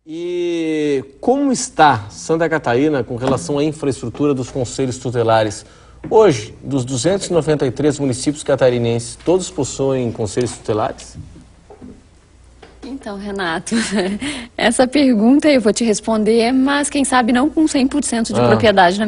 E como está Santa Catarina com relação à infraestrutura dos conselhos tutelares? Hoje, dos 293 municípios catarinenses, todos possuem conselhos tutelares? Então, Renato, essa pergunta eu vou te responder, mas quem sabe não com 100% de propriedade na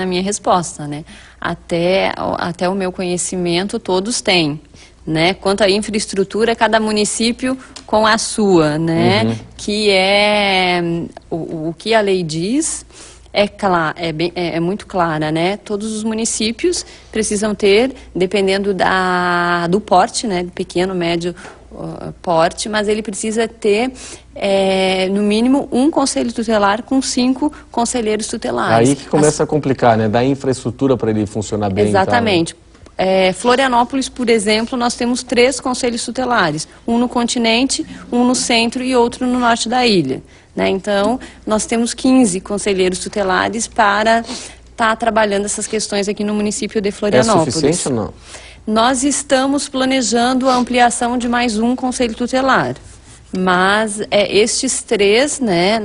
minha resposta, né? Até o meu conhecimento, todos têm, né? Quanto à infraestrutura, cada município com a sua, né? Que é o que a lei diz. É muito clara, né? Todos os municípios precisam ter, dependendo do porte, né? Pequeno, médio porte, mas ele precisa ter, no mínimo, um conselho tutelar com 5 conselheiros tutelares. Aí que começa a complicar, né? Da infraestrutura para ele funcionar bem. Exatamente. Florianópolis, por exemplo, nós temos 3 conselhos tutelares. Um no continente, um no centro e outro no norte da ilha. Né? Então, nós temos 15 conselheiros tutelares para estar trabalhando essas questões aqui no município de Florianópolis. É suficiente ou não? Nós estamos planejando a ampliação de mais um conselho tutelar. Mas estes 3, né,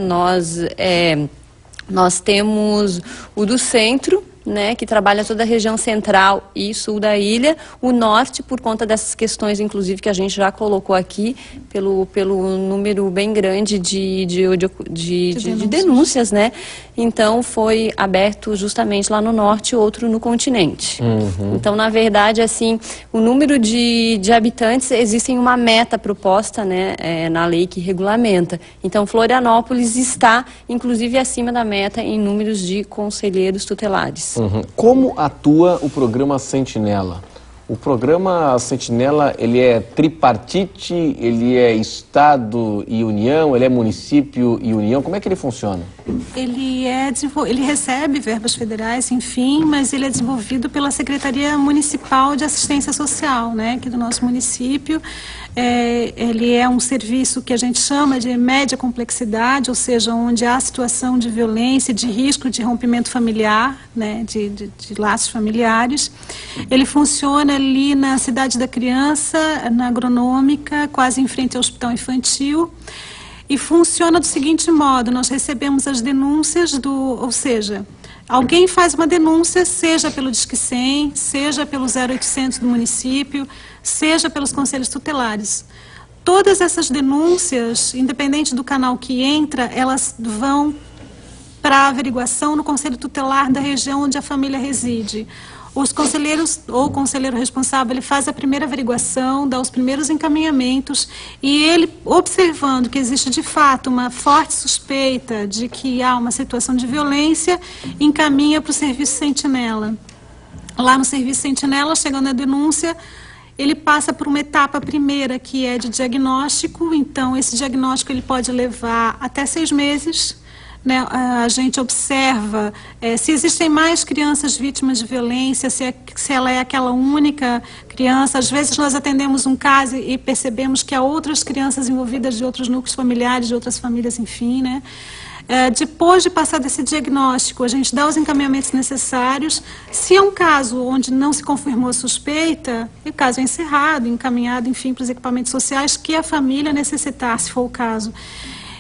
nós temos o do centro, né, que trabalha toda a região central e sul da ilha, o norte, por conta dessas questões, inclusive, que a gente já colocou aqui, pelo número bem grande de denúncias, né? Então, foi aberto justamente lá no norte, outro no continente. Então, na verdade, assim, o número de habitantes, existe uma meta proposta, né, na lei que regulamenta. Então, Florianópolis está, inclusive, acima da meta em números de conselheiros tutelares. Como atua o programa Sentinela? O programa Sentinela, ele é tripartite, ele é Estado e União, ele é município e União, como é que ele funciona? Ele recebe verbas federais, enfim, mas ele é desenvolvido pela Secretaria Municipal de Assistência Social, né, aqui do nosso município. Ele é um serviço que a gente chama de média complexidade, ou seja, onde há situação de violência, de risco de rompimento familiar, né, de laços familiares. Ele funciona ali na Cidade da Criança, na Agronômica, quase em frente ao Hospital Infantil. E funciona do seguinte modo: nós recebemos as denúncias ou seja, alguém faz uma denúncia, seja pelo Disque 100, seja pelo 0800 do município, seja pelos conselhos tutelares. Todas essas denúncias, independente do canal que entra, elas vão para a averiguação no conselho tutelar da região onde a família reside. Os conselheiros ou o conselheiro responsável, ele faz a primeira averiguação, dá os primeiros encaminhamentos e ele, observando que existe de fato uma forte suspeita de que há uma situação de violência, encaminha para o Serviço Sentinela. Lá no Serviço Sentinela, chegando a denúncia, ele passa por uma etapa primeira que é de diagnóstico. Então esse diagnóstico ele pode levar até 6 meses. Né, a gente observa se existem mais crianças vítimas de violência, se ela é aquela única criança. Às vezes nós atendemos um caso e percebemos que há outras crianças envolvidas de outros núcleos familiares, de outras famílias, enfim, né? Depois de passar desse diagnóstico, a gente dá os encaminhamentos necessários. Se é um caso onde não se confirmou a suspeita, o caso é encerrado, encaminhado, enfim, para os equipamentos sociais que a família necessitar, se for o caso.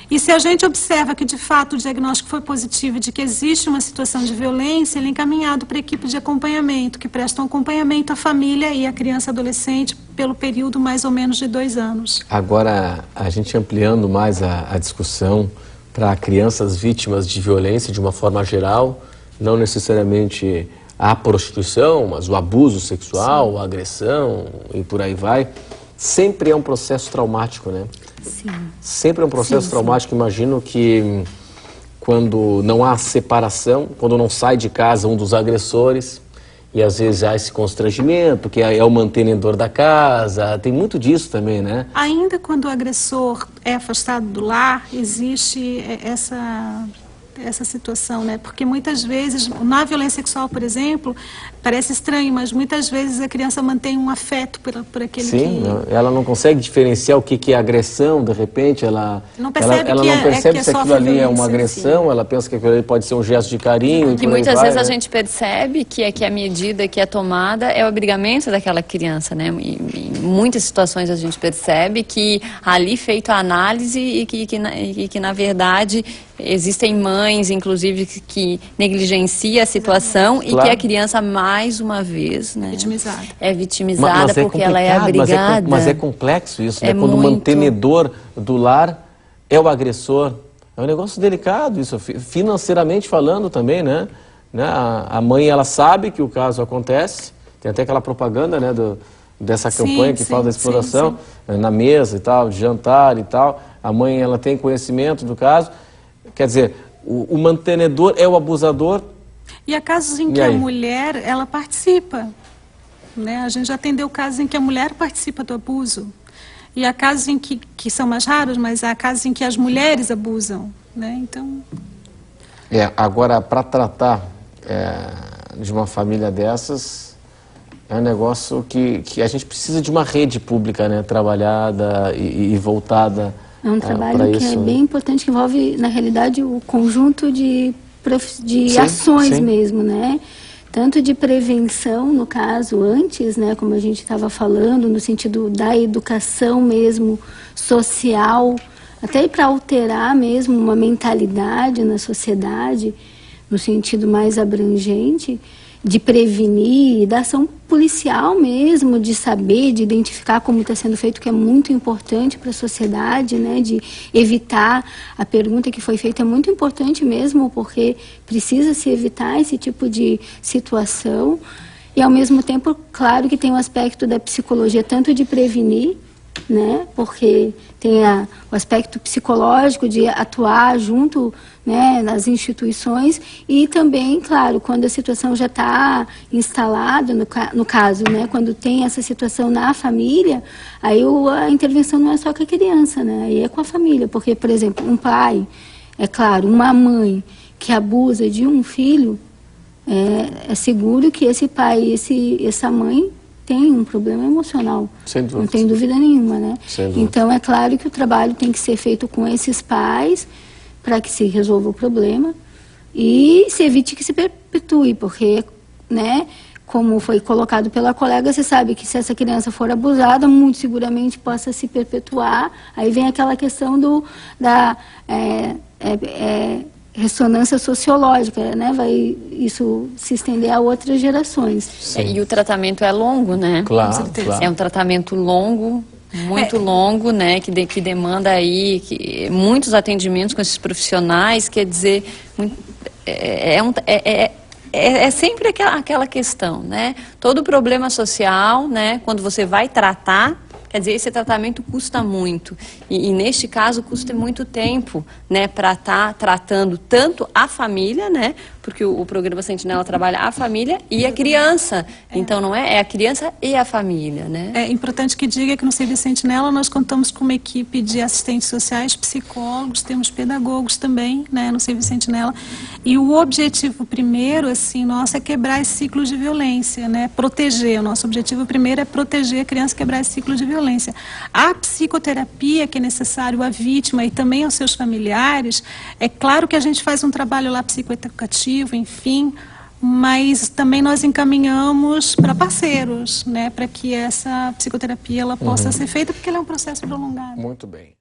E se a gente observa que, de fato, o diagnóstico foi positivo, de que existe uma situação de violência, ele é encaminhado para a equipe de acompanhamento, que prestam acompanhamento à família e à criança e adolescente pelo período mais ou menos de 2 anos. Agora, a gente ampliando mais a discussão para crianças vítimas de violência de uma forma geral, não necessariamente a prostituição, mas o abuso sexual, a agressão e por aí vai, sempre é um processo traumático, né? Sim. Sempre é um processo traumático. Imagino que quando não há separação, quando não sai de casa um dos agressores, e às vezes há esse constrangimento, que é o mantenedor da casa, tem muito disso também, né? Ainda quando o agressor é afastado do lar, existe essa situação, né? Porque muitas vezes, na violência sexual, por exemplo, parece estranho, mas muitas vezes a criança mantém um afeto por aquele Sim, ela não consegue diferenciar o que é agressão, de repente ela não percebe se aquilo ali é uma agressão, sim. Ela pensa que aquilo ali pode ser um gesto de carinho. E muitas vezes a gente percebe que a medida que é tomada é o abrigamento daquela criança, né? E muitas situações a gente percebe que ali feita a análise e que na verdade existem mães, inclusive, que negligenciam a situação e que a criança, mais uma vez, né, é vitimizada porque ela é abrigada. Mas é complexo isso, né? Quando muito. o mantenedor do lar é o agressor. É um negócio delicado isso, financeiramente falando também, né? A mãe, ela sabe que o caso acontece, tem até aquela propaganda, né, dessa campanha que fala da exploração, na mesa e tal, de jantar e tal. A mãe, ela tem conhecimento do caso. Quer dizer, o mantenedor é o abusador. E há casos em que a mulher, ela participa, né? A gente já atendeu casos em que a mulher participa do abuso. E há casos em que são mais raros, mas há casos em que as mulheres abusam, né? Então... Agora, para tratar de uma família dessas, é um negócio que a gente precisa de uma rede pública, né, trabalhada e voltada. É um trabalho que é bem importante, que envolve, na realidade, o conjunto de ações mesmo, né? Tanto de prevenção, no caso, antes, né, como a gente estava falando, no sentido da educação mesmo, social, até para alterar mesmo uma mentalidade na sociedade, no sentido mais abrangente, de prevenir, da ação policial mesmo, de saber, de identificar como está sendo feito, que é muito importante para a sociedade, né, de evitar. A pergunta que foi feita é muito importante mesmo, porque precisa se evitar esse tipo de situação. E, ao mesmo tempo, claro que tem o aspecto da psicologia, tanto de prevenir, né, porque tem o aspecto psicológico de atuar junto, né, nas instituições, e também, claro, quando a situação já está instalada, no caso, né, quando tem essa situação na família, aí a intervenção não é só com a criança, né, aí é com a família, porque, por exemplo, um pai, é claro, uma mãe que abusa de um filho, é seguro que esse pai, essa mãe tem um problema emocional, não tem dúvida nenhuma, né? Então é claro que o trabalho tem que ser feito com esses pais para que se resolva o problema e se evite que se perpetue, porque, né, como foi colocado pela colega, você sabe que se essa criança for abusada, muito seguramente possa se perpetuar. Aí vem aquela questão da ressonância sociológica, né? Vai isso se estender a outras gerações. E o tratamento é longo, né? Claro, com certeza. Claro. É um tratamento longo, muito longo, né? Que demanda aí muitos atendimentos com esses profissionais. Quer dizer, é sempre aquela questão, né? Todo problema social, né? Quando você vai tratar, quer dizer, esse tratamento custa muito. E neste caso, custa muito tempo, né, para estar tratando tanto a família, né, porque o programa Sentinela trabalha a família e a criança. Então, não é a criança e a família, né? É importante que diga que no Serviço Sentinela nós contamos com uma equipe de assistentes sociais, psicólogos, temos pedagogos também, né, no Serviço Sentinela. E o objetivo primeiro, assim, nosso é quebrar esse ciclo de violência, né, proteger. O nosso objetivo primeiro é proteger a criança e quebrar esse ciclo de violência. A psicoterapia que é necessário à vítima e também aos seus familiares, é claro que a gente faz um trabalho lá psicoeducativo, enfim, mas também nós encaminhamos para parceiros, né, para que essa psicoterapia ela possa ser feita, porque ela é um processo prolongado. Muito bem.